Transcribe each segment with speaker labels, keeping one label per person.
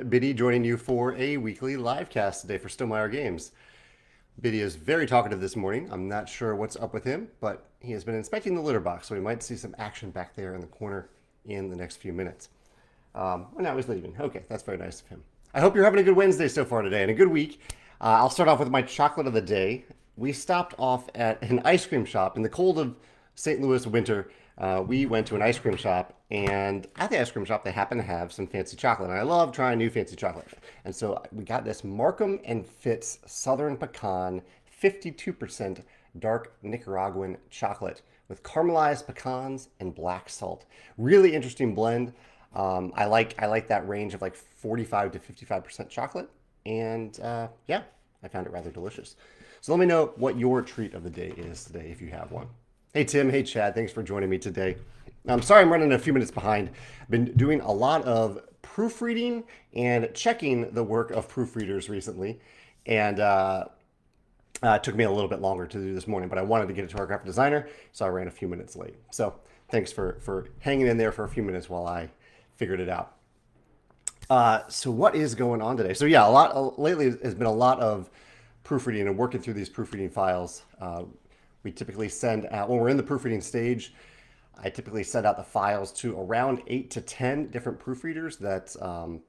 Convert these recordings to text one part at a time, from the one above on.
Speaker 1: Biddy joining you for a weekly live cast today for Stonemeyer Games. Biddy is very talkative this morning. I'm not sure what's up with him, but he has been inspecting the litter box, so we might see some action back there in the corner in the next few minutes. Well, now he's leaving. Okay, that's very nice of him. I hope you're having a good Wednesday so far today and a good week. I'll start off with my chocolate of the day. We stopped off at an ice cream shop in the cold of St. Louis winter. We went to an ice cream shop, and at the ice cream shop, they happen to have some fancy chocolate. And I love trying new fancy chocolate. And so we got this Markham and Fitz Southern Pecan 52% dark Nicaraguan chocolate with caramelized pecans and black salt. Really interesting blend. I like that range of like 45 to 55% chocolate, and yeah, I found it rather delicious. So let me know what your treat of the day is today if you have one. Hey Tim, hey Chad, thanks for joining me today. I'm sorry I'm running a few minutes behind. Been doing a lot of proofreading and checking the work of proofreaders recently, and it took me a little bit longer to do this morning, but I wanted to get it to our graphic designer, so I ran a few minutes late. So thanks for hanging in there for a few minutes while I figured it out. So what is going on today? So yeah, lately has been a lot of proofreading and working through these proofreading files. We typically send out, when we're in the proofreading stage, I typically send out the files to around 8 to 10 different proofreaders that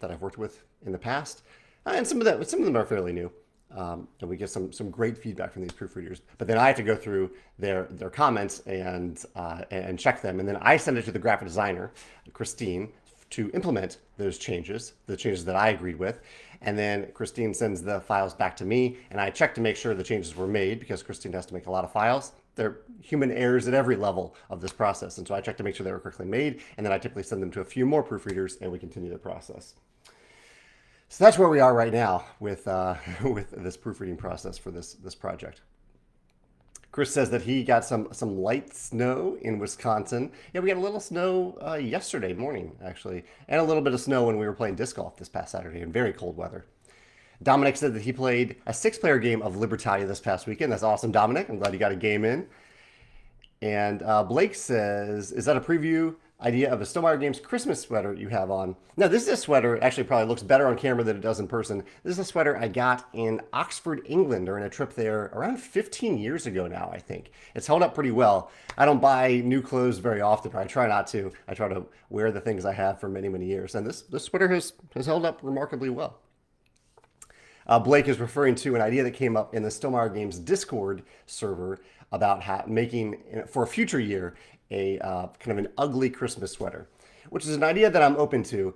Speaker 1: I've worked with in the past, and some of them are fairly new. And we get some great feedback from these proofreaders. But then I have to go through their comments and check them, and then I send it to the graphic designer, Christine, to implement those changes, the changes that I agreed with. And then Christine sends the files back to me, and I check to make sure the changes were made because Christine has to make a lot of files. There are human errors at every level of this process. And so I check to make sure they were correctly made, and then I typically send them to a few more proofreaders, and we continue the process. So that's where we are right now with with this proofreading process for this project. Chris says that he got some light snow in Wisconsin. Yeah, we got a little snow yesterday morning, actually, and a little bit of snow when we were playing disc golf this past Saturday in very cold weather. Dominic said that he played a 6-player game of Libertalia this past weekend. That's awesome, Dominic. I'm glad you got a game in. And Blake says, is that a preview idea of a Stonemeyer Games Christmas sweater you have on? No, this is a sweater. Actually, probably looks better on camera than it does in person. This is a sweater I got in Oxford, England during a trip there around 15 years ago now, I think. It's held up pretty well. I don't buy new clothes very often, but I try not to. I try to wear the things I have for many, many years. And this sweater has held up remarkably well. Blake is referring to an idea that came up in the Stonemeyer Games Discord server about making, for a future year, a kind of an ugly Christmas sweater, which is an idea that I'm open to.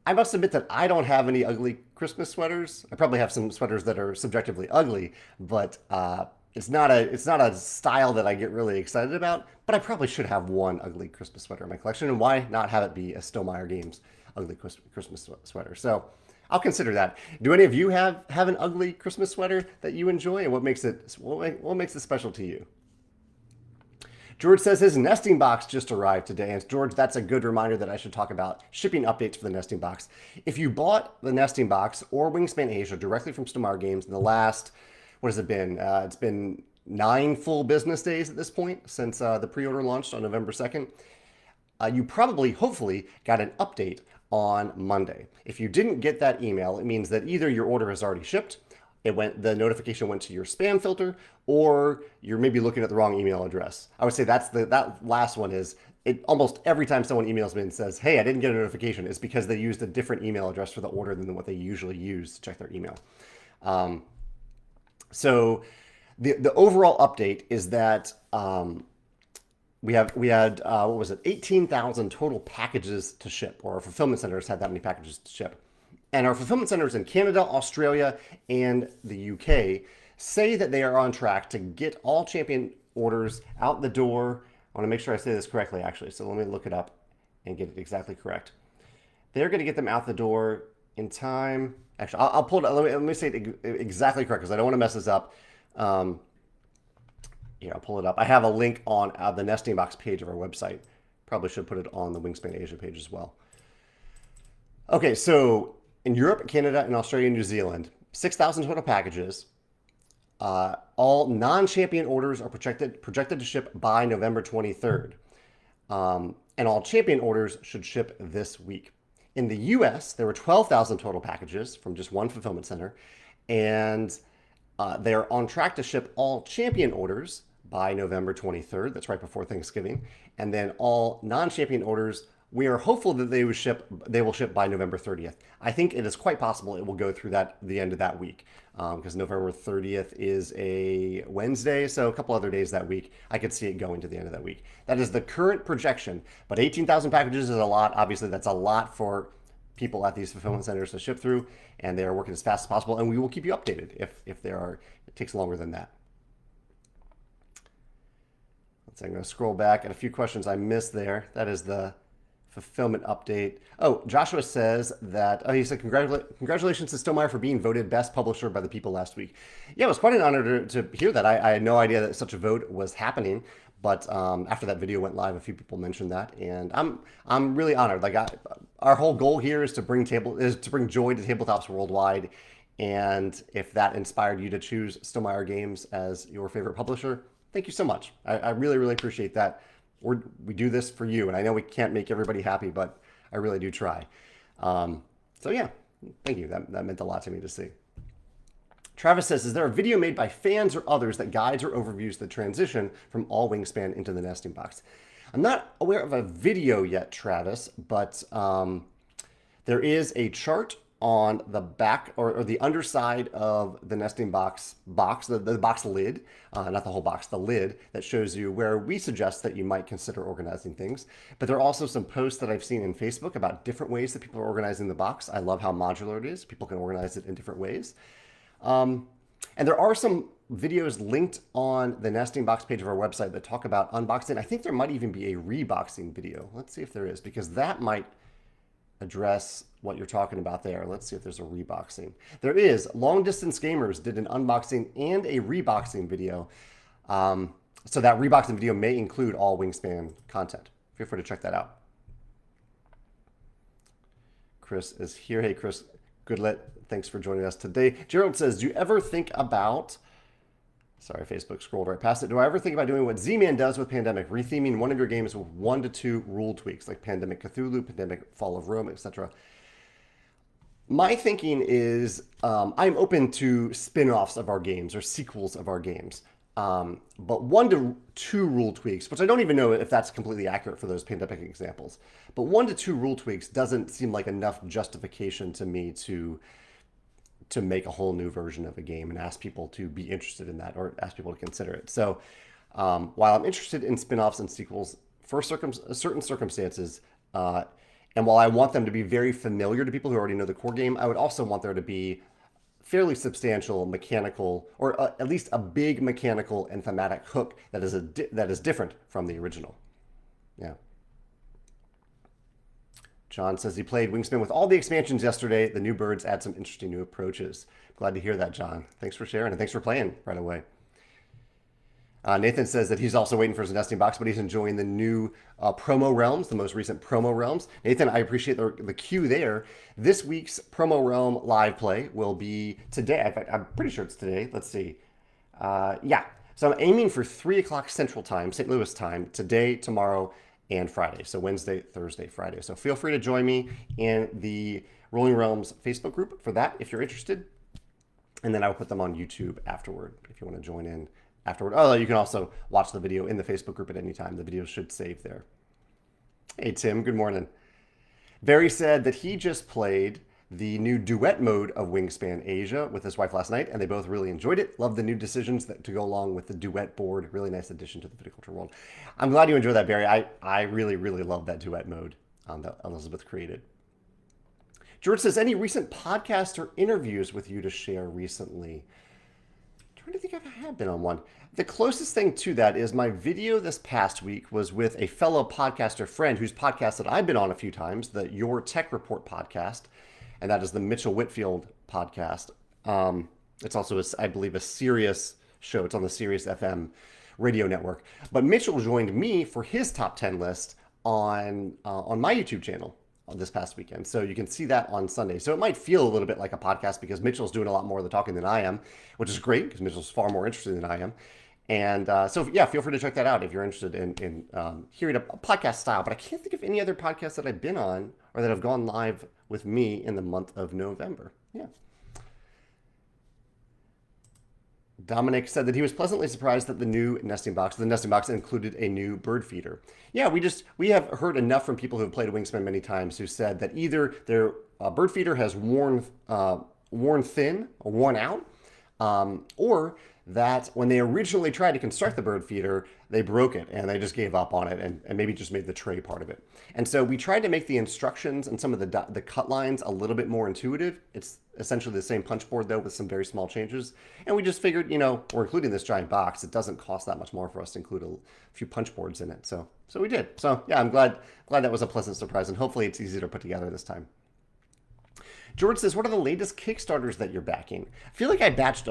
Speaker 1: I must admit that I don't have any ugly Christmas sweaters. I probably have some sweaters that are subjectively ugly, but it's not a style that I get really excited about. But I probably should have one ugly Christmas sweater in my collection, and why not have it be a Stonemeyer Games ugly Christmas sweater? So I'll consider that. Do any of you have an ugly Christmas sweater that you enjoy, and what makes it special to you? George says his nesting box just arrived today. And George, that's a good reminder that I should talk about shipping updates for the nesting box. If you bought the nesting box or Wingspan Asia directly from Stonemeyer Games in the last, what has it been? It's been 9 full business days at this point since the pre-order launched on November 2nd. You probably, hopefully, got an update on Monday. If you didn't get that email, it means that either your order has already shipped, the notification went to your spam filter, or you're maybe looking at the wrong email address. I would say that last one is, almost every time someone emails me and says, hey, I didn't get a notification, it's because they used a different email address for the order than what they usually use to check their email. So the overall update is that we had what was it, 18,000 total packages to ship, or our fulfillment centers had that many packages to ship. And our fulfillment centers in Canada, Australia, and the UK say that they are on track to get all champion orders out the door. I want to make sure I say this correctly, actually. So let me look it up and get it exactly correct. They're going to get them out the door in time. Actually, I'll pull it up. Let me say it exactly correct because I don't want to mess this up. Here, I'll pull it up. I have a link on the nesting box page of our website. Probably should put it on the Wingspan Asia page as well. Okay, so in Europe, Canada, and Australia, and New Zealand, 6,000 total packages. All non-champion orders are projected to ship by November 23rd. And all champion orders should ship this week. In the US, there were 12,000 total packages from just one fulfillment center, and they're on track to ship all champion orders by November 23rd. That's right before Thanksgiving. And then all non-champion orders, we are hopeful that they will ship by November 30th. I think it is quite possible it will go through the end of that week, because November 30th is a Wednesday, so a couple other days that week, I could see it going to the end of that week. That is the current projection, but 18,000 packages is a lot. Obviously, that's a lot for people at these fulfillment centers to ship through, and they are working as fast as possible, and we will keep you updated if it takes longer than that. I'm going to scroll back at a few questions I missed there. That is the fulfillment update. Oh, Joshua says that, he said, congratulations to Stonemaier for being voted best publisher by the people last week. Yeah, it was quite an honor to hear that. I had no idea that such a vote was happening, but after that video went live, a few people mentioned that, and I'm really honored. Like, our whole goal here is to bring joy to tabletops worldwide, and if that inspired you to choose Stonemaier Games as your favorite publisher, thank you so much. I really, really appreciate that. We do this for you, and I know we can't make everybody happy, but I really do try. So yeah, thank you. That meant a lot to me to see. Travis says, is there a video made by fans or others that guides or overviews the transition from all Wingspan into the nesting box? I'm not aware of a video yet, Travis, but there is a chart on the back or the underside of the nesting box, the box lid, not the whole box, the lid, that shows you where we suggest that you might consider organizing things. But there are also some posts that I've seen in Facebook about different ways that people are organizing the box. I love how modular it is. People can organize it in different ways. And there are some videos linked on the nesting box page of our website that talk about unboxing. I think there might even be a reboxing video. Let's see if there is, because that might address what you're talking about there. Let's see if there's a reboxing. There is. Long Distance Gamers did an unboxing and a reboxing video. So that reboxing video may include all Wingspan content. Feel free to check that out. Chris is here. Hey, Chris Goodlet, thanks for joining us today. Gerald says, do you ever think about, sorry, Facebook scrolled right past it. Do I ever think about doing what Z-Man does with Pandemic, retheming one of your games with 1 to 2 rule tweaks, like Pandemic Cthulhu, Pandemic Fall of Rome, etc.? My thinking is I'm open to spin-offs of our games or sequels of our games. But 1 to 2 rule tweaks, which I don't even know if that's completely accurate for those Pandemic examples, but 1 to 2 rule tweaks doesn't seem like enough justification to me to make a whole new version of a game and ask people to be interested in that or ask people to consider it. So while I'm interested in spin-offs and sequels for certain circumstances, and while I want them to be very familiar to people who already know the core game, I would also want there to be fairly substantial mechanical, or at least a big mechanical and thematic hook that is different from the original. Yeah. John says he played Wingspan with all the expansions yesterday. The new birds add some interesting new approaches. Glad to hear that, John. Thanks for sharing, and thanks for playing right away. Nathan says that he's also waiting for his nesting box, but he's enjoying the new promo realms, the most recent promo realms. Nathan, I appreciate the cue there. This week's promo realm live play will be today. In fact, I'm pretty sure it's today. Let's see. Yeah. So I'm aiming for 3 o'clock Central Time, St. Louis time, today, tomorrow, and Friday. So Wednesday, Thursday, Friday. So feel free to join me in the Rolling Realms Facebook group for that if you're interested. And then I'll put them on YouTube afterward if you want to join in afterward. Oh, you can also watch the video in the Facebook group at any time. The video should save there. Hey, Tim, good morning. Barry said that he just played the new duet mode of Wingspan Asia with his wife last night, and they both really enjoyed it. Love the new decisions to go along with the duet board. Really nice addition to the viticulture world. I'm glad you enjoyed that, Barry. I really, really love that duet mode that Elizabeth created. George says, any recent podcasts or interviews with you to share recently? I'm trying to think if I have been on one. The closest thing to that is my video this past week was with a fellow podcaster friend whose podcast that I've been on a few times, the Your Tech Report podcast, and that is the Mitchell Whitfield podcast. It's also, I believe, a Sirius show. It's on the Sirius FM radio network. But Mitchell joined me for his top 10 list on my YouTube channel this past weekend. So you can see that on Sunday. So it might feel a little bit like a podcast because Mitchell's doing a lot more of the talking than I am, which is great because Mitchell's far more interested than I am. And so, yeah, feel free to check that out if you're interested in hearing a podcast style. But I can't think of any other podcasts that I've been on or that have gone live with me in the month of November. Yeah. Dominic said that he was pleasantly surprised that the nesting box included a new bird feeder. Yeah, we have heard enough from people who have played Wingspan many times who said that either their bird feeder has worn thin or worn out, or that when they originally tried to construct the bird feeder, they broke it and they just gave up on it and maybe just made the tray part of it. And so we tried to make the instructions and some of the cut lines a little bit more intuitive. It's essentially the same punch board though with some very small changes. And we just figured, we're including this giant box. It doesn't cost that much more for us to include a few punch boards in it. So we did. So yeah, I'm glad that was a pleasant surprise, and hopefully it's easier to put together this time. George says, what are the latest Kickstarters that you're backing? I feel like I backed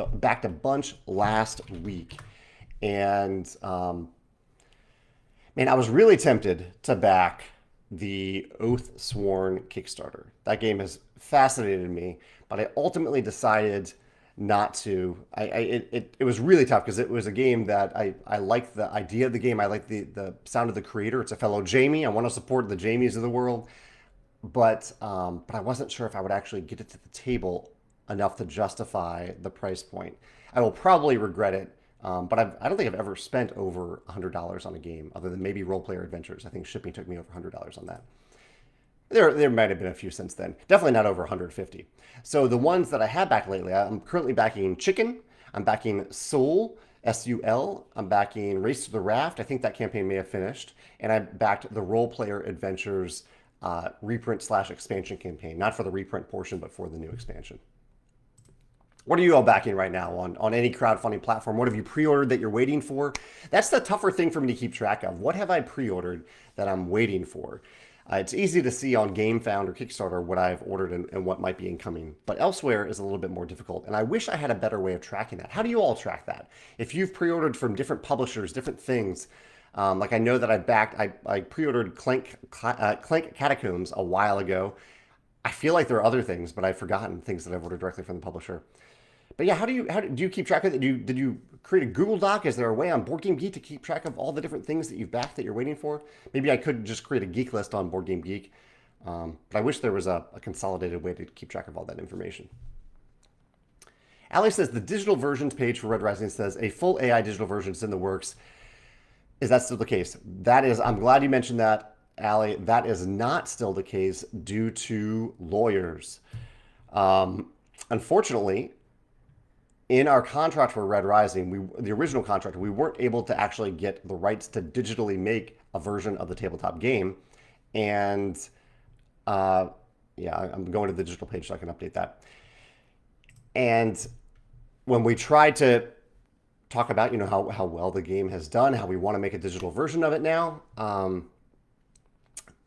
Speaker 1: a bunch last week. And, man, I was really tempted to back the Oath Sworn Kickstarter. That game has fascinated me, but I ultimately decided not to. It was really tough because it was a game that I liked the idea of the game. I like the sound of the creator. It's a fellow Jamey. I want to support the Jameys of the world. But I wasn't sure if I would actually get it to the table enough to justify the price point. I will probably regret it, but I don't think I've ever spent over $100 on a game, other than maybe Role Player Adventures. I think shipping took me over $100 on that. There might have been a few since then. Definitely not over 150. So the ones that I have backed lately, I'm currently backing Chicken. I'm backing Soul, SUL. I'm backing Race to the Raft. I think that campaign may have finished. And I backed the Role Player Adventures reprint/expansion campaign, not for the reprint portion, but for the new expansion. What are you all backing right now on any crowdfunding platform? What have you pre-ordered that you're waiting for? That's the tougher thing for me to keep track of. What have I pre-ordered that I'm waiting for? It's easy to see on GameFound or Kickstarter what I've ordered and what might be incoming, but elsewhere is a little bit more difficult. And I wish I had a better way of tracking that. How do you all track that? If you've pre-ordered from different publishers, different things, like I know that I pre-ordered Clank Catacombs a while ago. I feel like there are other things, but I've forgotten things that I've ordered directly from the publisher. But yeah, how do you keep track of it? Did you create a Google Doc? Is there a way on Board Game Geek to keep track of all the different things that you've backed that you're waiting for? Maybe I could just create a geek list on Board Game Geek. But I wish there was a consolidated way to keep track of all that information. Allie says the digital versions page for Red Rising says a full AI digital version is in the works. Is that still the case? That is, I'm glad you mentioned that, Allie. That is not still the case due to lawyers. Unfortunately, in our contract for Red Rising, the original contract, we weren't able to actually get the rights to digitally make a version of the tabletop game. And yeah, I'm going to the digital page so I can update that. And when we tried to talk about, how well the game has done, how we want to make a digital version of it now,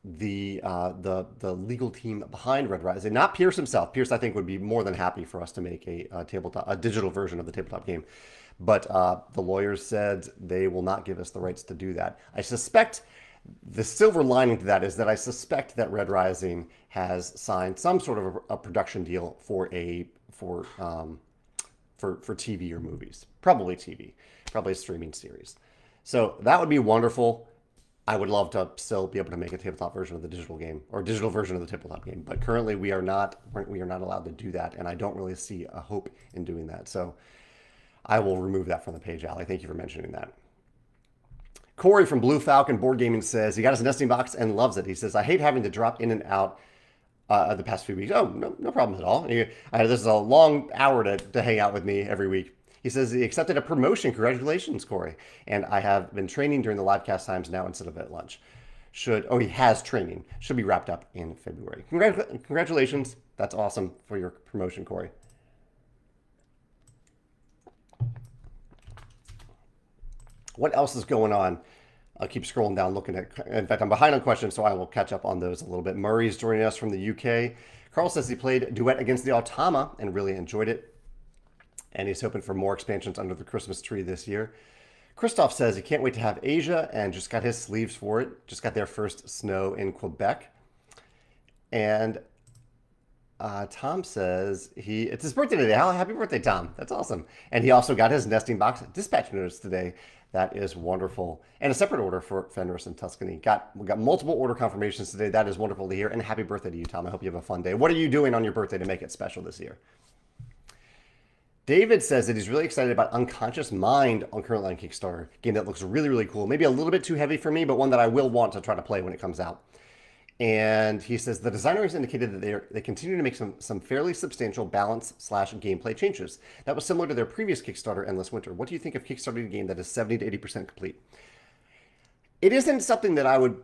Speaker 1: the legal team behind Red Rising, not Pierce himself. Pierce, I think, would be more than happy for us to make a digital version of the tabletop game, but the lawyers said they will not give us the rights to do that. I suspect the silver lining to that is that I suspect that Red Rising has signed some sort of a production deal for TV or movies, probably TV, probably a streaming series. So that would be wonderful. I would love to still be able to make a tabletop version of the digital game or digital version of the tabletop game, but currently we are not allowed to do that, and I don't really see a hope in doing that. So I will remove that from the page, Allie. Thank you for mentioning that. Corey from Blue Falcon Board Gaming says he got his nesting box and loves it. He says, I hate having to drop in and out the past few weeks. Oh, no problems at all. This is a long hour to hang out with me every week. He says he accepted a promotion. Congratulations, Corey. And I have been training during the livecast times now instead of at lunch. He has training. Should be wrapped up in February. Congratulations. That's awesome for your promotion, Corey. What else is going on? I'll keep scrolling down looking at, in fact, I'm behind on questions, so I will catch up on those a little bit. Murray's joining us from the UK. Carl says he played Duet Against the Automa and really enjoyed it. And he's hoping for more expansions under the Christmas tree this year. Christoph says he can't wait to have Asia and just got his sleeves for it. Just got their first snow in Quebec. And Tom says it's his birthday today. Happy birthday, Tom. That's awesome. And he also got his nesting box dispatch notice today. That is wonderful. And a separate order for Fenris and Tuscany. We got multiple order confirmations today. That is wonderful to hear. And happy birthday to you, Tom. I hope you have a fun day. What are you doing on your birthday to make it special this year? David says that he's really excited about Unconscious Mind on currently on Kickstarter. A game that looks really, really cool. Maybe a little bit too heavy for me, but one that I will want to try to play when it comes out. And he says the designers indicated that they continue to make some fairly substantial balance/gameplay changes. That was similar to their previous Kickstarter, Endless Winter. What do you think of kickstarting a game that is 70 to 80% complete? It isn't something that I would.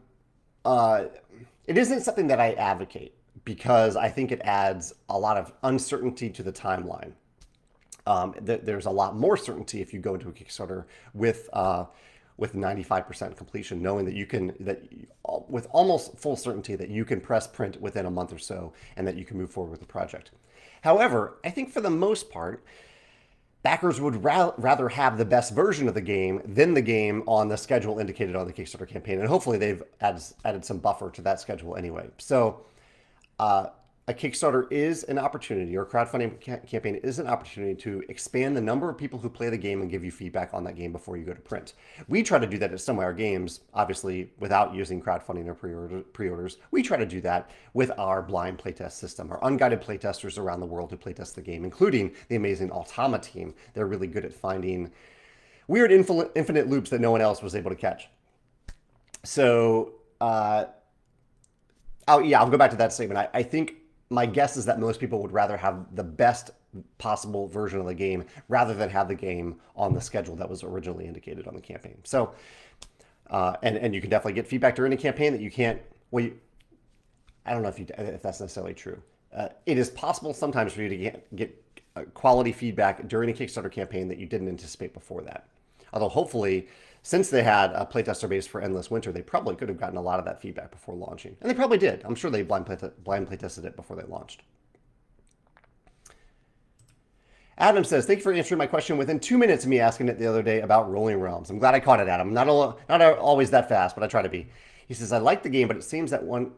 Speaker 1: It isn't something that I advocate because I think it adds a lot of uncertainty to the timeline. There's a lot more certainty if you go into a Kickstarter with 95% completion, knowing that with almost full certainty that you can press print within a month or so and that you can move forward with the project. However, I think for the most part, backers would rather have the best version of the game than the game on the schedule indicated on the Kickstarter campaign. And hopefully they've added some buffer to that schedule anyway. So a Kickstarter is an opportunity, or a crowdfunding campaign is an opportunity to expand the number of people who play the game and give you feedback on that game before you go to print. We try to do that at Stonemaier Games, obviously without using crowdfunding or pre-orders. We try to do that with our blind playtest system, our unguided playtesters around the world who playtest the game, including the amazing Altama team. They're really good at finding weird infinite loops that no one else was able to catch. So, I'll go back to that statement. I think my guess is that most people would rather have the best possible version of the game rather than have the game on the schedule that was originally indicated on the campaign. So, and you can definitely get feedback during a campaign that you can't. Well, I don't know if that's necessarily true. It is possible sometimes for you to get quality feedback during a Kickstarter campaign that you didn't anticipate before that. Although hopefully, since they had a playtester base for Endless Winter, they probably could have gotten a lot of that feedback before launching. And they probably did. I'm sure they blind playtested it before they launched. Adam says, thank you for answering my question within 2 minutes of me asking it the other day about Rolling Realms. I'm glad I caught it, Adam. Not always that fast, but I try to be. He says, I like the game, but it seems that one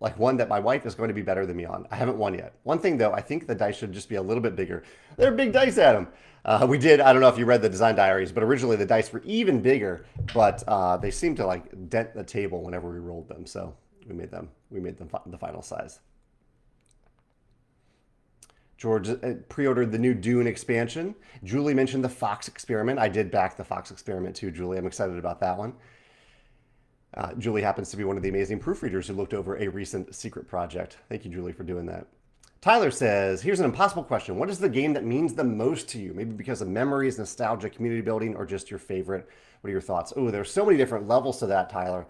Speaker 1: that my wife is going to be better than me on. I haven't won yet. One thing, though, I think the dice should just be a little bit bigger. They're big dice, Adam. I don't know if you read the design diaries, but originally the dice were even bigger, but they seemed to dent the table whenever we rolled them. So we made them the final size. George pre-ordered the new Dune expansion. Julie mentioned the Fox experiment. I did back the Fox experiment too, Julie. I'm excited about that one. Julie happens to be one of the amazing proofreaders who looked over a recent secret project. Thank you, Julie, for doing that. Tyler says, here's an impossible question. What is the game that means the most to you? Maybe because of memories, nostalgia, community building, or just your favorite? What are your thoughts? Oh, there's so many different levels to that, Tyler.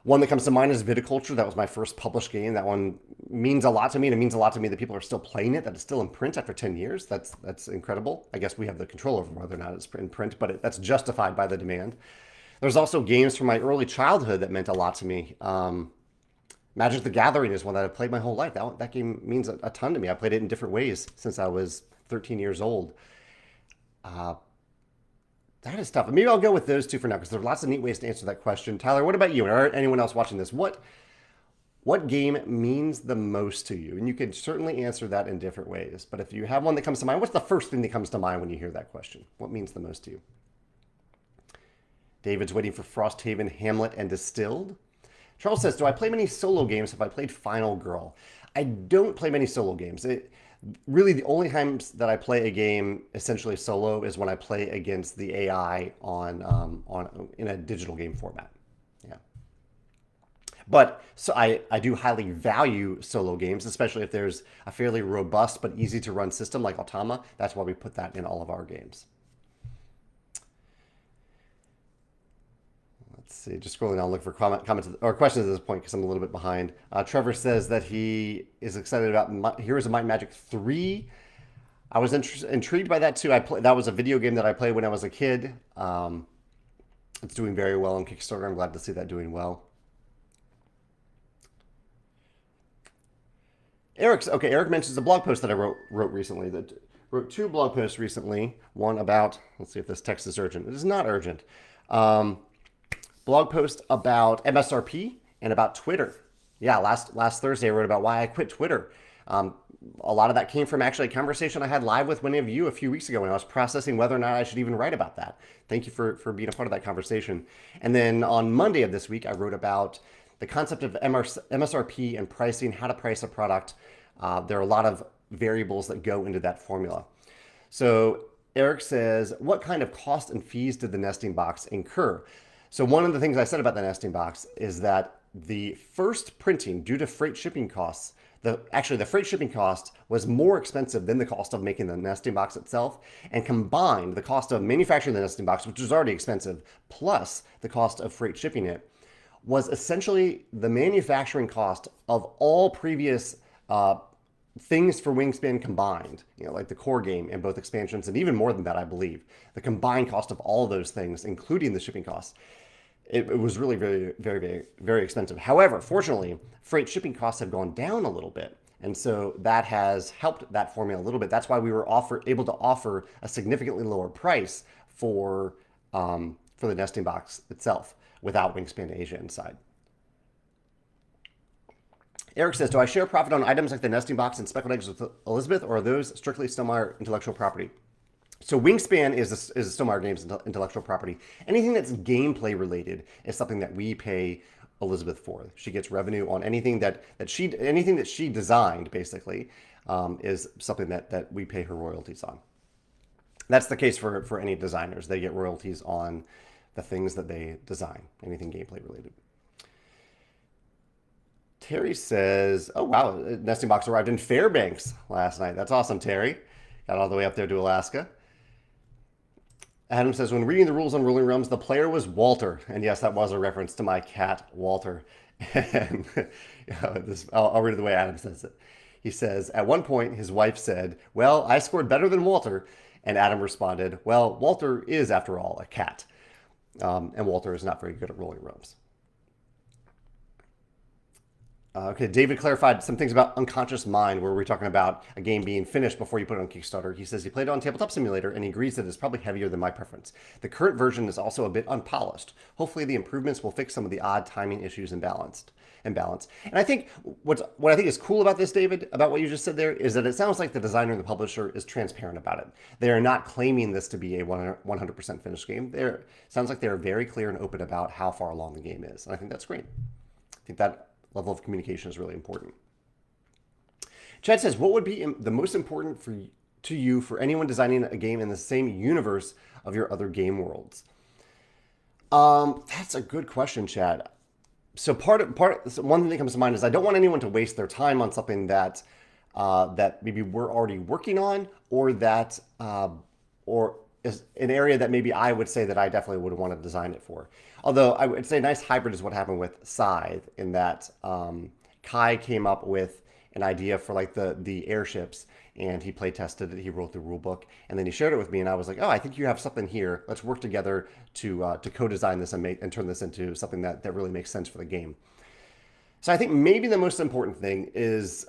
Speaker 1: One that comes to mind is Viticulture. That was my first published game. That one means a lot to me, and it means a lot to me that people are still playing it, that it's still in print after 10 years. That's incredible. I guess we have the control over whether or not it's in print, but that's justified by the demand. There's also games from my early childhood that meant a lot to me. Magic the Gathering is one that I've played my whole life. That game means a ton to me. I played it in different ways since I was 13 years old. That is tough. Maybe I'll go with those two for now because there are lots of neat ways to answer that question. Tyler, what about you? Or anyone else watching this? What game means the most to you? And you can certainly answer that in different ways. But if you have one that comes to mind, what's the first thing that comes to mind when you hear that question? What means the most to you? David's waiting for Frosthaven, Hamlet, and Distilled. Charles says, do I play many solo games? Have I played Final Girl? I don't play many solo games. Really, the only times that I play a game essentially solo is when I play against the AI in a digital game format. Yeah. But so I do highly value solo games, especially if there's a fairly robust but easy to run system like Altama. That's why we put that in all of our games. Let's see, just scrolling down, look for comments or questions at this point because I'm a little bit behind. Trevor says that he is excited about Heroes of Might and Magic 3. I was intrigued by that too. That was a video game that I played when I was a kid. It's doing very well on Kickstarter. I'm glad to see that doing well. Eric mentions a blog post that I wrote recently. Wrote two blog posts recently. One about, let's see if this text is urgent. It is not urgent. Blog post about MSRP and about Twitter. Yeah, last Thursday I wrote about why I quit Twitter. A lot of that came from actually a conversation I had live with many of you a few weeks ago when I was processing whether or not I should even write about that. Thank you for being a part of that conversation. And then on Monday of this week, I wrote about the concept of MSRP and pricing, how to price a product. There are a lot of variables that go into that formula. So Eric says, what kind of cost and fees did the nesting box incur? So one of the things I said about the nesting box is that the first printing, due to freight shipping costs, the freight shipping cost was more expensive than the cost of making the nesting box itself, and combined the cost of manufacturing the nesting box, which was already expensive, plus the cost of freight shipping it, was essentially the manufacturing cost of all previous things for Wingspan combined, like the core game and both expansions, and even more than that, I believe. The combined cost of all of those things, including the shipping costs, it was really very, very, very, very expensive. However, fortunately, freight shipping costs have gone down a little bit. And so that has helped that formula a little bit. That's why we were able to offer a significantly lower price for the nesting box itself without Wingspan Asia inside. Eric says, do I share profit on items like the nesting box and speckled eggs with Elizabeth, or are those strictly Stonemaier intellectual property? So Wingspan is Stonemaier Games intellectual property. Anything that's gameplay related is something that we pay Elizabeth for. She gets revenue on anything that she designed, basically, is something that we pay her royalties on. That's the case for any designers. They get royalties on the things that they design, anything gameplay related. Terry says, oh, wow, nesting box arrived in Fairbanks last night. That's awesome, Terry. Got all the way up there to Alaska. Adam says, when reading the rules on Ruling Realms, the player was Walter. And yes, that was a reference to my cat, Walter. And I'll read it the way Adam says it. He says, at one point, his wife said, well, I scored better than Walter. And Adam responded, well, Walter is, after all, a cat. And Walter is not very good at Ruling Realms. Okay, David clarified some things about Unconscious Mind, where we're talking about a game being finished before you put it on Kickstarter. He says he played it on Tabletop Simulator, and he agrees that it's probably heavier than my preference. The current version is also a bit unpolished. Hopefully the improvements will fix some of the odd timing issues and balance. And I think what I think is cool about this, David, about what you just said there, is that it sounds like the designer and the publisher is transparent about it. They are not claiming this to be a 100% finished game. It sounds like they're very clear and open about how far along the game is, and I think that's great. I think that level of communication is really important. Chad says, what would be the most important to you for anyone designing a game in the same universe of your other game worlds? That's a good question, Chad. So one thing that comes to mind is I don't want anyone to waste their time on something that maybe we're already working on, or that or is an area that maybe I would say that I definitely would want to design it for. Although I would say a nice hybrid is what happened with Scythe, in that Kai came up with an idea for like the airships, and he play tested it. He wrote the rule book, and then he shared it with me, and I was like, oh, I think you have something here. Let's work together to co-design this and turn this into something that really makes sense for the game. So I think maybe the most important thing is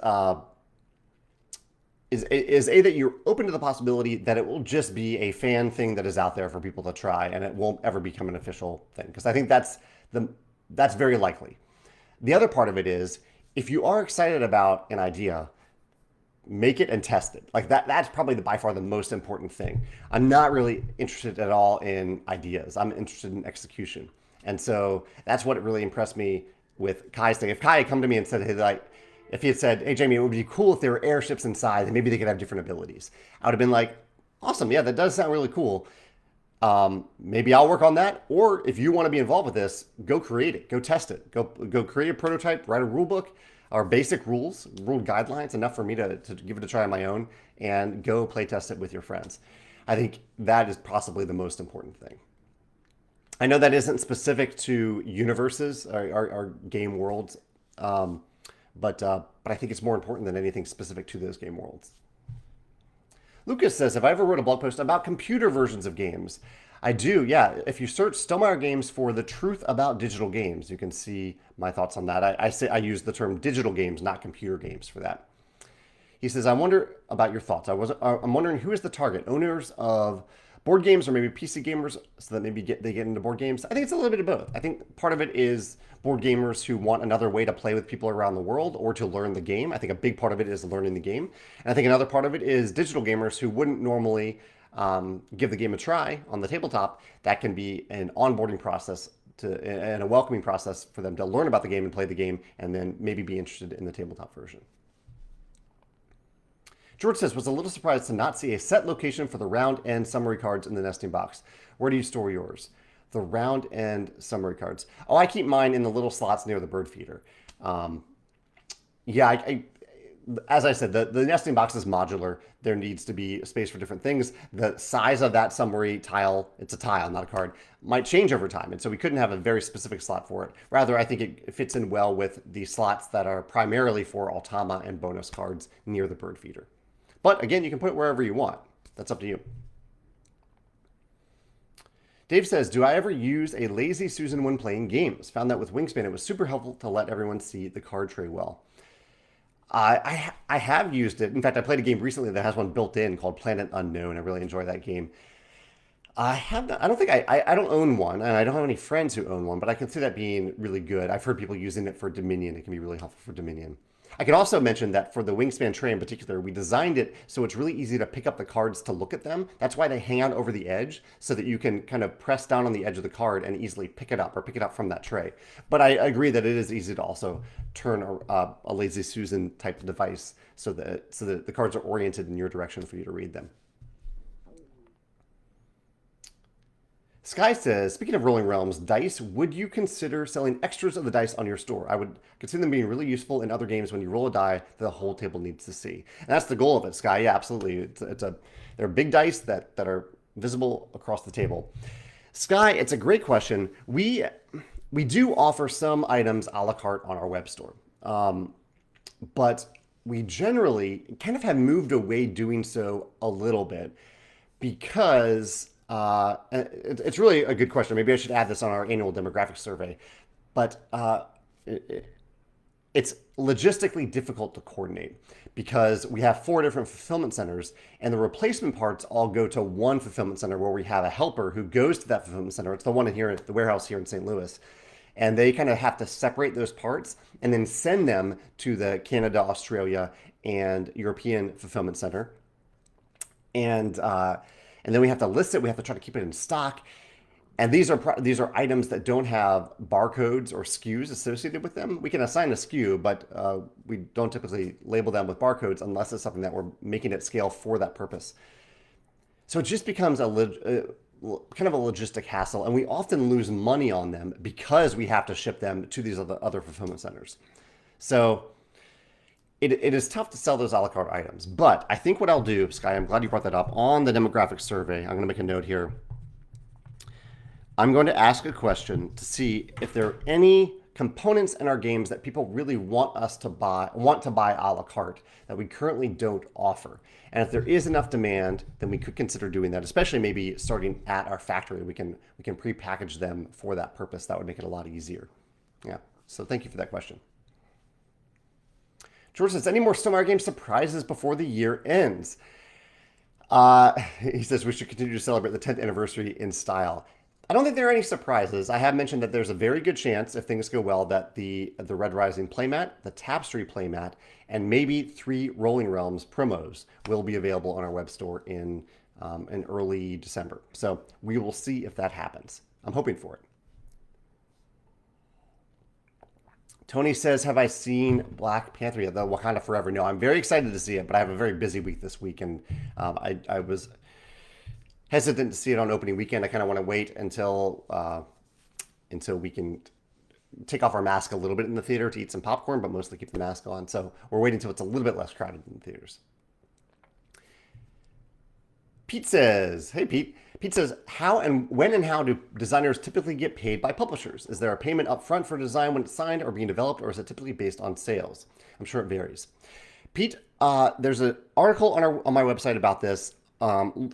Speaker 1: that you're open to the possibility that it will just be a fan thing that is out there for people to try, and it won't ever become an official thing. Because I think that's very likely. The other part of it is, if you are excited about an idea, make it and test it. Like that's probably by far the most important thing. I'm not really interested at all in ideas. I'm interested in execution. And so that's what really impressed me with Kai's thing. If Kai had come to me and said, hey, if he had said, hey, Jamey, it would be cool if there were airships inside and maybe they could have different abilities, I would have been like, awesome, yeah, that does sound really cool. Maybe I'll work on that. Or if you want to be involved with this, go create it, go test it, go create a prototype, write a rule book, or basic rule guidelines, enough for me to give it a try on my own, and go play test it with your friends. I think that is possibly the most important thing. I know that isn't specific to universes or game worlds, but I think it's more important than anything specific to those game worlds. Lucas says, have I ever wrote a blog post about computer versions of games? I do, yeah. If you search Stonemaier Games for the truth about digital games, you can see my thoughts on that. I use the term digital games, not computer games, for that. He says, I wonder about your thoughts. I'm wondering who is the target, owners of board games or maybe PC gamers, so that maybe they get into board games. I think it's a little bit of both. I think part of it is board gamers who want another way to play with people around the world or to learn the game. I think a big part of it is learning the game. And I think another part of it is digital gamers who wouldn't normally give the game a try on the tabletop. That can be an onboarding process and a welcoming process for them to learn about the game and play the game and then maybe be interested in the tabletop version. George says, was a little surprised to not see a set location for the round end summary cards in the nesting box. Where do you store yours? The round end summary cards. Oh, I keep mine in the little slots near the bird feeder. As I said, the nesting box is modular. There needs to be space for different things. The size of that summary tile, it's a tile, not a card, might change over time. And so we couldn't have a very specific slot for it. Rather, I think it fits in well with the slots that are primarily for Automa and bonus cards near the bird feeder. But again, you can put it wherever you want. That's up to you. Dave says, do I ever use a lazy Susan when playing games? Found that with Wingspan, it was super helpful to let everyone see the card tray well. I have used it. In fact, I played a game recently that has one built in called Planet Unknown. I really enjoy that game. I don't own one, and I don't have any friends who own one, but I can see that being really good. I've heard people using it for Dominion. It can be really helpful for Dominion. I can also mention that for the Wingspan tray in particular, we designed it so it's really easy to pick up the cards to look at them. That's why they hang out over the edge so that you can kind of press down on the edge of the card and easily pick it up or pick it up from that tray. But I agree that it is easy to also turn a Lazy Susan type device so that the cards are oriented in your direction for you to read them. Sky says, speaking of Rolling Realms dice, would you consider selling extras of the dice on your store? I would consider them being really useful in other games when you roll a die that the whole table needs to see. And that's the goal of it, Sky. Yeah, absolutely. They're big dice that are visible across the table. Sky, it's a great question. We do offer some items a la carte on our web store. But we generally kind of have moved away doing so a little bit because... it's really a good question. Maybe I should add this on our annual demographic survey. But it's logistically difficult to coordinate because we have 4 different fulfillment centers and the replacement parts all go to one fulfillment center where we have a helper who goes to that fulfillment center. It's the one here at the warehouse here in St. Louis. And they kind of have to separate those parts and then send them to the Canada, Australia, and European fulfillment center. And then we have to list it. We have to try to keep it in stock. And these are items that don't have barcodes or SKUs associated with them. We can assign a SKU, but we don't typically label them with barcodes unless it's something that we're making at scale for that purpose. So it just becomes kind of a logistic hassle. And we often lose money on them because we have to ship them to these other fulfillment centers. So it is tough to sell those a la carte items. But I think what I'll do, Sky, I'm glad you brought that up, on the demographic survey, I'm going to make a note here. I'm going to ask a question to see if there are any components in our games that people really want to buy a la carte that we currently don't offer. And if there is enough demand, then we could consider doing that, especially maybe starting at our factory. We can pre-package them for that purpose. That would make it a lot easier. Yeah, so thank you for that question. George says, any more Stonemaier game surprises before the year ends? He says we should continue to celebrate the 10th anniversary in style. I don't think there are any surprises. I have mentioned that there's a very good chance, if things go well, that the Red Rising playmat, the Tapestry playmat, and maybe 3 Rolling Realms promos will be available on our web store in early December. So we will see if that happens. I'm hoping for it. Tony says, have I seen Black Panther yet? The Wakanda Forever? No, I'm very excited to see it, but I have a very busy week this week, and I was hesitant to see it on opening weekend. I kind of want to wait until we can take off our mask a little bit in the theater to eat some popcorn, but mostly keep the mask on. So we're waiting until it's a little bit less crowded in the theaters. Pete says, hey Pete. Pete says, when and how do designers typically get paid by publishers? Is there a payment up front for design when it's signed or being developed, or is it typically based on sales? I'm sure it varies. Pete, there's an article on my website about this.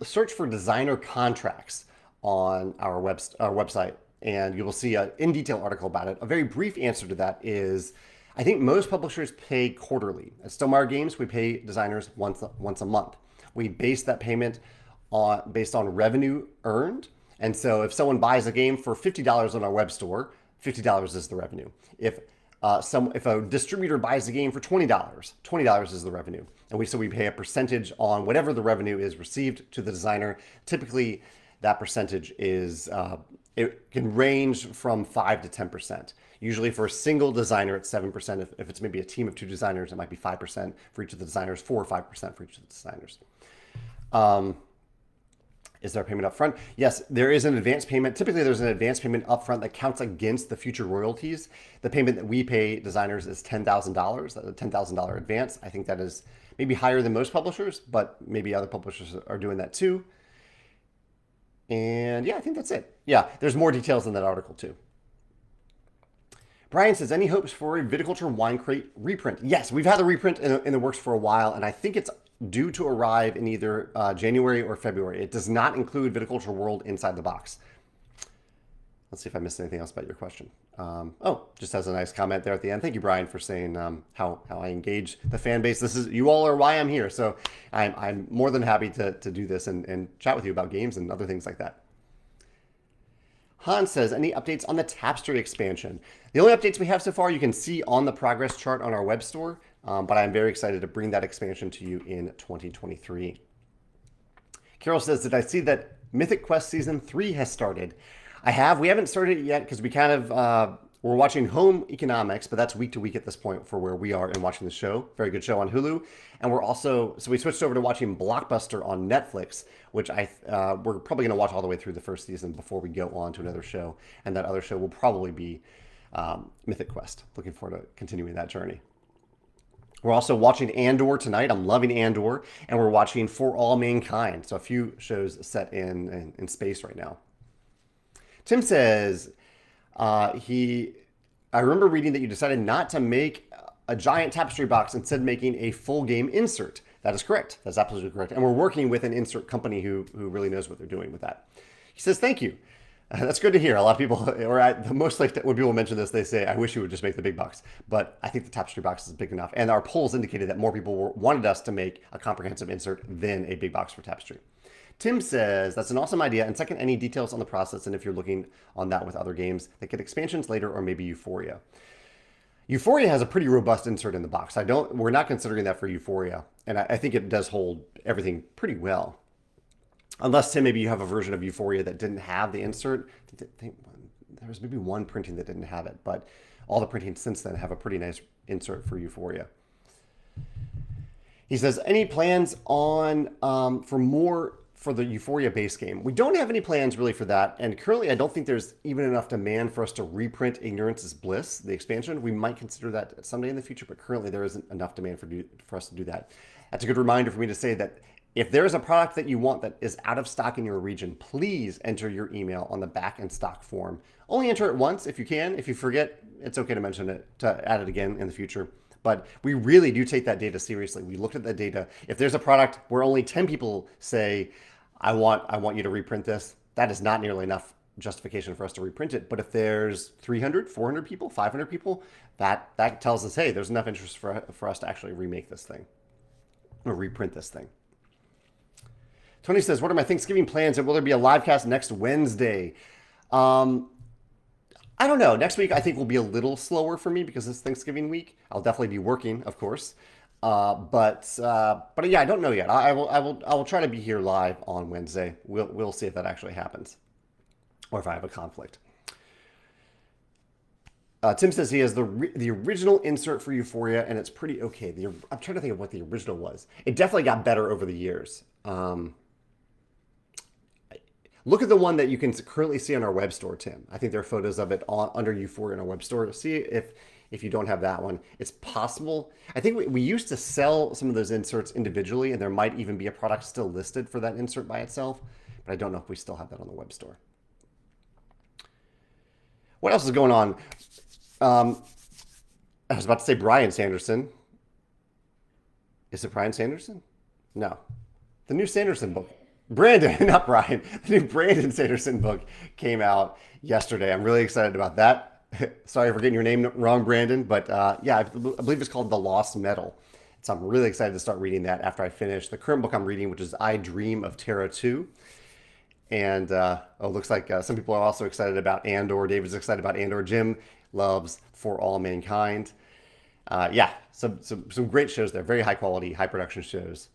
Speaker 1: Search for designer contracts on our website, and you will see an in-detail article about it. A very brief answer to that is, I think most publishers pay quarterly. At Stonemaier Games, we pay designers once a month. We base that payment based on revenue earned. And so if someone buys a game for $50 on our web store, $50 is the revenue. If a distributor buys the game for $20 is the revenue. And we pay a percentage on whatever the revenue is received to the designer. Typically, that percentage is it can range from 5 to 10%. Usually for a single designer, it's 7%. If it's maybe a team of 2 designers, it might be 5% for each of the designers, 4 or 5% for each of the designers. Is there a payment up front? Yes, there is an advance payment. Typically, there's an advance payment up front that counts against the future royalties. The payment that we pay designers is $10,000, a $10,000 advance. I think that is maybe higher than most publishers, but maybe other publishers are doing that too. And yeah, I think that's it. Yeah, there's more details in that article too. Brian says, any hopes for a Viticulture Wine Crate reprint? Yes, we've had the reprint in the works for a while, and I think it's due to arrive in either January or February. It does not include Viticulture World inside the box. Let's see if I missed anything else about your question. Just has a nice comment there at the end. Thank you, Brian, for saying how I engage the fan base. You all are why I'm here. So I'm more than happy to do this and chat with you about games and other things like that. Hans says, any updates on the Tapestry expansion? The only updates we have so far you can see on the progress chart on our web store, but I'm very excited to bring that expansion to you in 2023. Carol says, did I see that Mythic Quest Season 3 has started? I have. We haven't started it yet because we kind of, we're watching Home Economics, but that's week to week at this point for where we are in watching the show. Very good show on Hulu. And we switched over to watching Blockbuster on Netflix, which we're probably going to watch all the way through the first season before we go on to another show. And that other show will probably be Mythic Quest. Looking forward to continuing that journey. We're also watching Andor tonight. I'm loving Andor. And we're watching For All Mankind. So a few shows set in space right now. Tim says, I remember reading that you decided not to make a giant Tapestry box, instead making a full game insert. That is correct. That's absolutely correct. And we're working with an insert company who really knows what they're doing with that. He says, thank you. That's good to hear. A lot of people, when people mention this, they say, I wish you would just make the big box. But I think the Tapestry box is big enough. And our polls indicated that more people wanted us to make a comprehensive insert than a big box for Tapestry. Tim says, that's an awesome idea. And second, any details on the process and if you're looking on that with other games that get expansions later or maybe Euphoria. Euphoria has a pretty robust insert in the box. We're not considering that for Euphoria. And I think it does hold everything pretty well. Unless, Tim, maybe you have a version of Euphoria that didn't have the insert. There was maybe one printing that didn't have it, but all the printing since then have a pretty nice insert for Euphoria. He says, any plans on for the Euphoria base game? We don't have any plans really for that, and currently I don't think there's even enough demand for us to reprint Ignorance is Bliss, the expansion. We might consider that someday in the future, but currently there isn't enough demand for us to do that. That's a good reminder for me to say that if there is a product that you want that is out of stock in your region, please enter your email on the back in stock form. Only enter it once if you can. If you forget, it's okay to mention it, to add it again in the future. But we really do take that data seriously. We looked at that data. If there's a product where only 10 people say, I want you to reprint this, that is not nearly enough justification for us to reprint it. But if there's 300, 400 people, 500 people, that tells us, hey, there's enough interest for us to actually remake this thing or reprint this thing. Tony says, what are my Thanksgiving plans and will there be a live cast next Wednesday? I don't know. Next week, I think will be a little slower for me because it's Thanksgiving week. I'll definitely be working, of course. But yeah, I don't know yet. I will try to be here live on Wednesday. We'll see if that actually happens or if I have a conflict. Tim says he has the original insert for Euphoria and it's pretty okay. I'm trying to think of what the original was. It definitely got better over the years. Look at the one that you can currently see on our web store, Tim. I think there are photos of it under Euphoria in our web store. See if you don't have that one. It's possible. I think we used to sell some of those inserts individually, and there might even be a product still listed for that insert by itself, but I don't know if we still have that on the web store. What else is going on? I was about to say Brian Sanderson. Is it Brian Sanderson? No. The new Sanderson book. Brandon, not Brian. The new Brandon Sanderson book came out yesterday. I'm really excited about that. Sorry for getting your name wrong, Brandon. But yeah, I believe it's called The Lost Metal. So I'm really excited to start reading that after I finish the current book I'm reading, which is I Dream of Terra 2. And looks like some people are also excited about Andor. David's excited about Andor. Jim loves For All Mankind. Yeah, some great shows there. Very high quality, high production shows.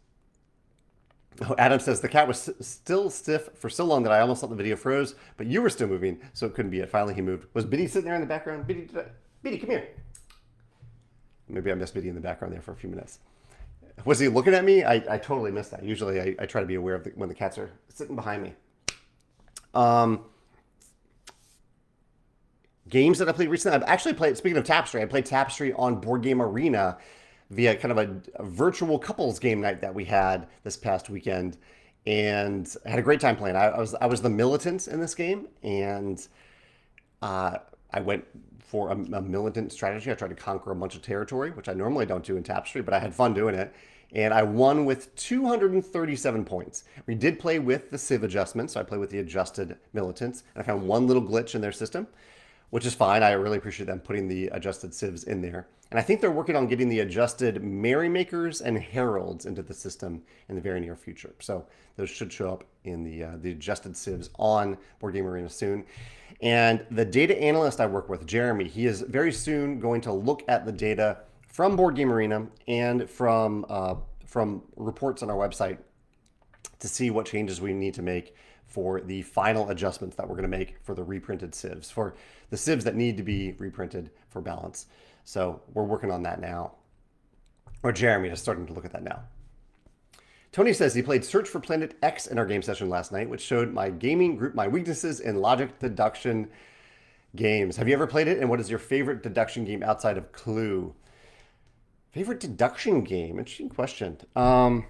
Speaker 1: Oh, Adam says the cat was still stiff for so long that I almost thought the video froze, but you were still moving, so it couldn't be it. Finally, he moved. Was Biddy sitting there in the background? Biddy, come here. Maybe I missed Biddy in the background there for a few minutes. Was he looking at me? I totally missed that. Usually, I try to be aware of when the cats are sitting behind me. Games that I played recently. I've actually played. Speaking of Tapestry, I played Tapestry on Board Game Arena via kind of a virtual couples game night that we had this past weekend, and I had a great time playing. I was the militant in this game, and I went for a militant strategy. I tried to conquer a bunch of territory, which I normally don't do in Tapestry, but I had fun doing it. And I won with 237 points. We did play with the Civ adjustment, so I played with the adjusted militants, and I found one little glitch in their system, which is fine. I really appreciate them putting the adjusted civs in there. And I think they're working on getting the adjusted merrymakers and heralds into the system in the very near future. So those should show up in the adjusted civs on Board Game Arena soon. And the data analyst I work with, Jeremy, he is very soon going to look at the data from Board Game Arena and from reports on our website to see what changes we need to make for the final adjustments that we're going to make for the reprinted civs, for the civs that need to be reprinted for balance. So we're working on that now. Or Jeremy is starting to look at that now. Tony says he played Search for Planet X in our game session last night, which showed my gaming group my weaknesses in logic deduction games. Have you ever played it? And what is your favorite deduction game outside of Clue? Favorite deduction game? Interesting question. I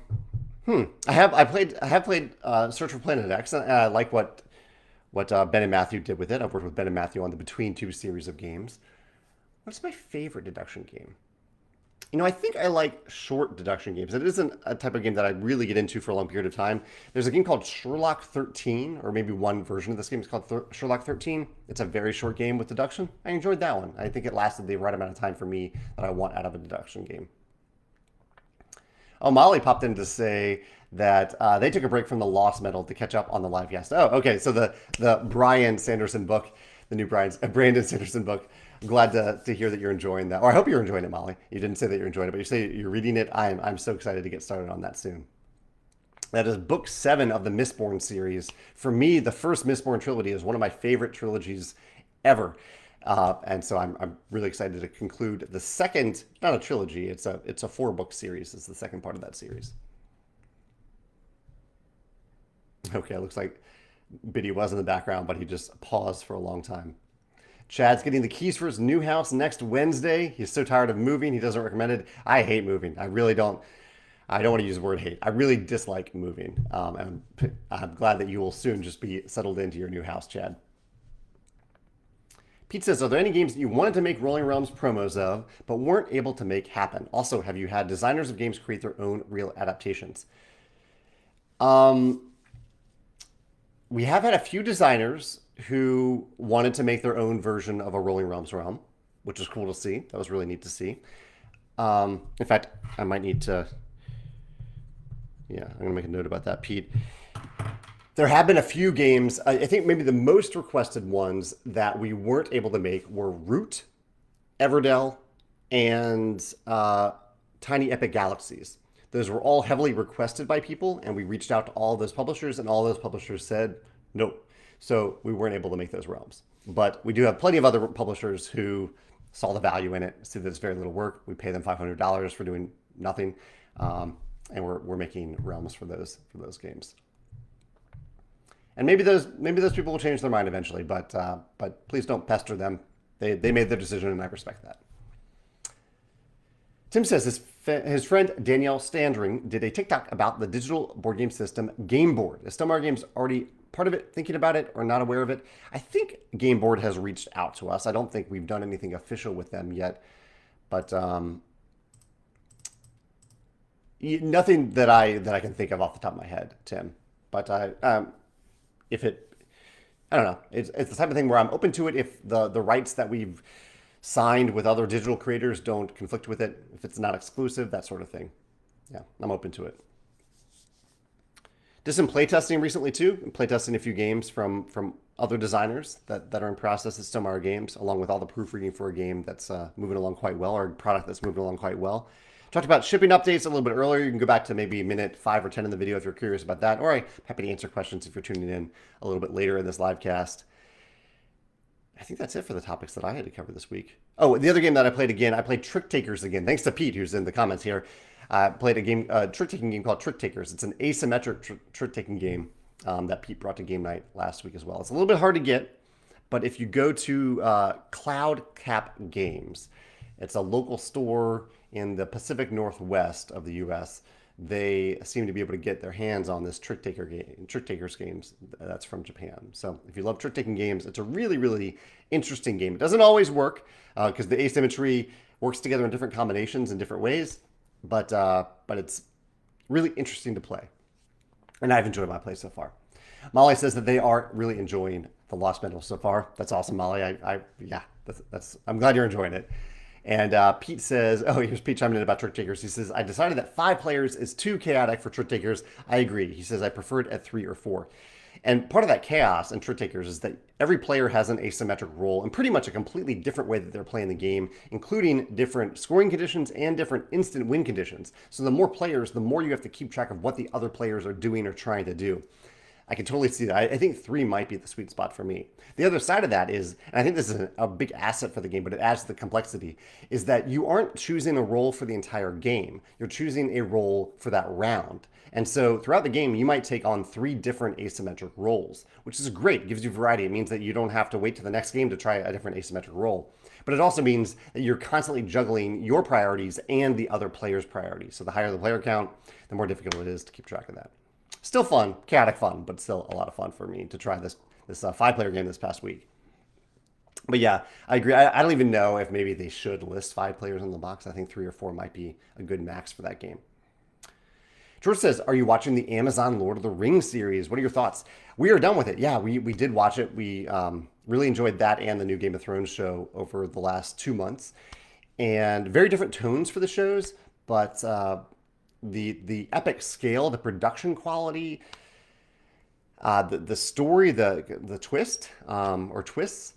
Speaker 1: have played Search for Planet X, and I like what Ben and Matthew did with it. I've worked with Ben and Matthew on the Between Two series of games. What's my favorite deduction game? I think I like short deduction games. It isn't a type of game that I really get into for a long period of time. There's a game called Sherlock 13, or maybe one version of this game is called Sherlock 13. It's a very short game with deduction. I enjoyed that one. I think it lasted the right amount of time for me that I want out of a deduction game. Oh, Molly popped in to say that they took a break from the Lost Medal to catch up on the Livecast. Oh, okay. So the Brian Sanderson book, the new Brandon Sanderson book. I'm glad to hear that you're enjoying that. Or I hope you're enjoying it, Molly. You didn't say that you're enjoying it, but you say you're reading it. I'm so excited to get started on that soon. That is book 7 of the Mistborn series. For me, the first Mistborn trilogy is one of my favorite trilogies ever. And so I'm really excited to conclude the second, not a trilogy, it's a 4-book series. It's the second part of that series. Okay, it looks like Biddy was in the background, but he just paused for a long time. Chad's getting the keys for his new house next Wednesday. He's so tired of moving, he doesn't recommend it. I hate moving. I really don't. I don't want to use the word hate. I really dislike moving. And I'm glad that you will soon just be settled into your new house, Chad. Pete says, are there any games that you wanted to make Rolling Realms promos of, but weren't able to make happen? Also, have you had designers of games create their own real adaptations? We have had a few designers who wanted to make their own version of a Rolling Realms realm, which is cool to see. That was really neat to see. In fact, I might need to... Yeah, I'm going to make a note about that, Pete. There have been a few games, I think maybe the most requested ones that we weren't able to make were Root, Everdell, and Tiny Epic Galaxies. Those were all heavily requested by people, and we reached out to all those publishers, and all those publishers said nope. So we weren't able to make those realms. But we do have plenty of other publishers who saw the value in it, see that it's very little work. We pay them $500 for doing nothing, and we're making realms for those games. And maybe those people will change their mind eventually, but please don't pester them. They made their decision, and I respect that. Tim says his friend Danielle Standring did a TikTok about the digital board game system Game Board. Is Stonemaier Games already part of it, thinking about it, or not aware of it? I think Game Board has reached out to us. I don't think we've done anything official with them yet, but nothing that I can think of off the top of my head, Tim. But I don't know. It's the type of thing where I'm open to it if the rights that we've signed with other digital creators don't conflict with it, if it's not exclusive, that sort of thing. Yeah, I'm open to it. Did some playtesting recently too. Playtesting a few games from other designers that are in process at Stonemaier Games, along with all the proofreading for a game that's moving along quite well, or a product that's moving along quite well. Talked about shipping updates a little bit earlier. You can go back to maybe minute 5 or 10 in the video if you're curious about that. Or I'm happy to answer questions if you're tuning in a little bit later in this live cast. I think that's it for the topics that I had to cover this week. Oh, the other game that I played again, I played Trick Takers again. Thanks to Pete, who's in the comments here. I played a trick-taking game called Trick Takers. It's an asymmetric trick-taking game that Pete brought to game night last week as well. It's a little bit hard to get, but if you go to Cloud Cap Games, it's a local store in the Pacific Northwest of the U.S. They seem to be able to get their hands on this Trick Takers games that's from Japan. So if you love trick-taking games, it's a really, really interesting game. It doesn't always work because the asymmetry works together in different combinations in different ways, but it's really interesting to play. And I've enjoyed my play so far. Molly says that they are really enjoying the Lost Meadows so far. That's awesome, Molly. I'm glad you're enjoying it. And Pete says, oh, here's Pete chiming in about Trick Takers. He says, I decided that 5 players is too chaotic for Trick Takers. I agree. He says, I prefer it at 3 or 4. And part of that chaos in Trick Takers is that every player has an asymmetric role and pretty much a completely different way that they're playing the game, including different scoring conditions and different instant win conditions. So the more players, the more you have to keep track of what the other players are doing or trying to do. I can totally see that. I think 3 might be the sweet spot for me. The other side of that is, and I think this is a big asset for the game, but it adds to the complexity, is that you aren't choosing a role for the entire game. You're choosing a role for that round. And so throughout the game, you might take on 3 different asymmetric roles, which is great. It gives you variety. It means that you don't have to wait to the next game to try a different asymmetric role. But it also means that you're constantly juggling your priorities and the other player's priorities. So the higher the player count, the more difficult it is to keep track of that. Still fun, chaotic fun, but still a lot of fun for me to try this 5-player game this past week. But yeah, I agree. I don't even know if maybe they should list 5 players in the box. I think 3 or 4 might be a good max for that game. George says, are you watching the Amazon Lord of the Rings series? What are your thoughts? We are done with it. Yeah, we did watch it. We really enjoyed that and the new Game of Thrones show over the last 2 months. And very different tones for the shows, but the epic scale, the production quality, the story, the twist or twists,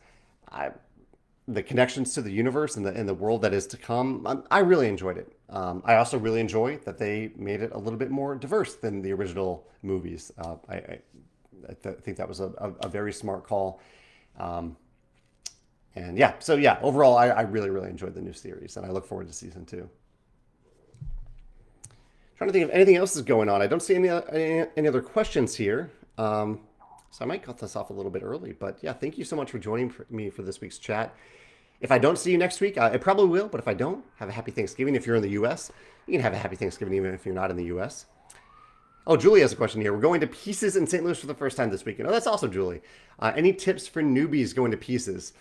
Speaker 1: the connections to the universe and the world that is to come. I really enjoyed it. I also really enjoy that they made it a little bit more diverse than the original movies. I think that was a very smart call. And yeah, so yeah, overall, I really, really enjoyed the new series, and I look forward to season 2. Trying to think if anything else is going on. I don't see any other questions here. So I might cut this off a little bit early. But yeah, thank you so much for joining me for this week's chat. If I don't see you next week, I probably will. But if I don't, have a happy Thanksgiving. If you're in the U.S., you can have a happy Thanksgiving even if you're not in the U.S. Oh, Julie has a question here. We're going to Pieces in St. Louis for the first time this weekend. Oh, that's also Julie. Any tips for newbies going to Pieces?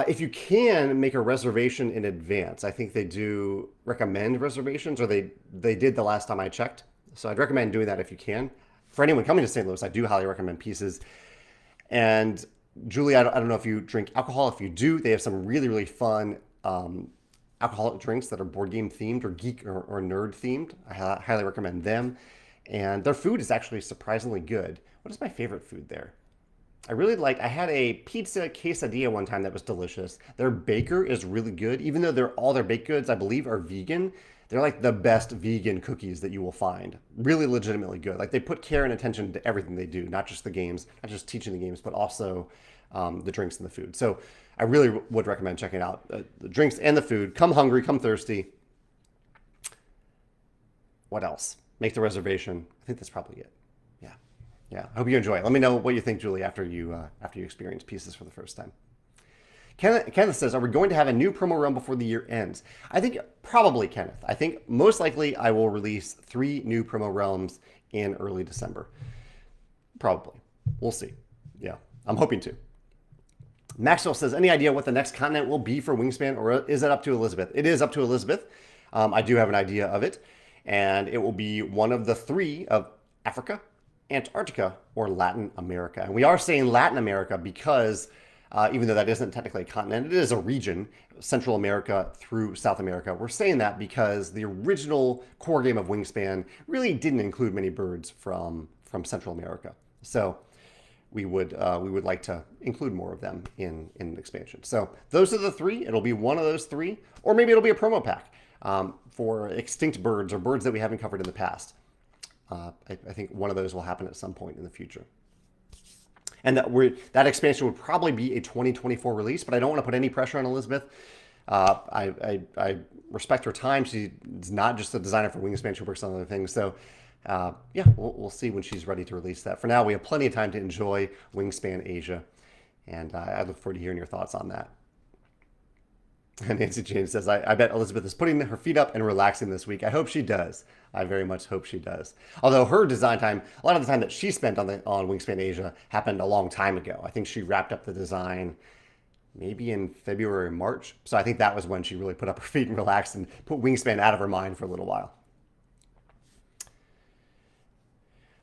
Speaker 1: If you can make a reservation in advance, I think they do recommend reservations, or they did the last time I checked. So I'd recommend doing that if you can. For anyone coming to St. Louis, I do highly recommend Pieces. And Julie, I don't know if you drink alcohol. If you do, they have some really, really fun alcoholic drinks that are board game themed or geek or nerd themed. I highly recommend them. And their food is actually surprisingly good. What is my favorite food there? I had a pizza quesadilla one time that was delicious. Their baker is really good. Even though all their baked goods, I believe, are vegan, they're like the best vegan cookies that you will find. Really legitimately good. Like they put care and attention to everything they do, not just the games, not just teaching the games, but also the drinks and the food. So I really would recommend checking out the drinks and the food. Come hungry, come thirsty. What else? Make the reservation. I think that's probably it. Yeah, I hope you enjoy it. Let me know what you think, Julie, after you experience Pieces for the first time. Kenneth says, are we going to have a new promo realm before the year ends? I think probably, Kenneth. I think most likely I will release 3 new promo realms in early December. Probably. We'll see. Yeah, I'm hoping to. Maxwell says, any idea what the next continent will be for Wingspan, or is it up to Elizabeth? It is up to Elizabeth. I do have an idea of it, and it will be one of the 3 of Africa, Antarctica, or Latin America. And we are saying Latin America because even though that isn't technically a continent, it is a region, Central America through South America. We're saying that because the original core game of Wingspan really didn't include many birds from Central America. So we would like to include more of them in an expansion. So those are the three. It'll be one of those three, or maybe it'll be a promo pack for extinct birds or birds that we haven't covered in the past. I think one of those will happen at some point in the future. And that expansion would probably be a 2024 release, but I don't want to put any pressure on Elizabeth. I respect her time. She's not just a designer for Wingspan. She works on other things. So yeah, we'll see when she's ready to release that. For now, we have plenty of time to enjoy Wingspan Asia, and I look forward to hearing your thoughts on that. And Nancy James says, I bet Elizabeth is putting her feet up and relaxing this week. I hope she does. I very much hope she does. Although her design time, a lot of the time that she spent on Wingspan Asia happened a long time ago. I think she wrapped up the design maybe in February or March. So I think that was when she really put up her feet and relaxed and put Wingspan out of her mind for a little while.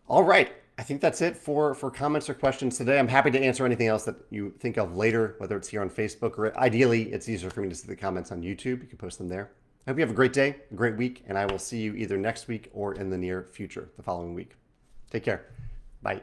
Speaker 1: All right. I think that's it for comments or questions today. I'm happy to answer anything else that you think of later, whether it's here on Facebook or ideally it's easier for me to see the comments on YouTube. You can post them there. I hope you have a great day, a great week, and I will see you either next week or in the near future, the following week. Take care. Bye.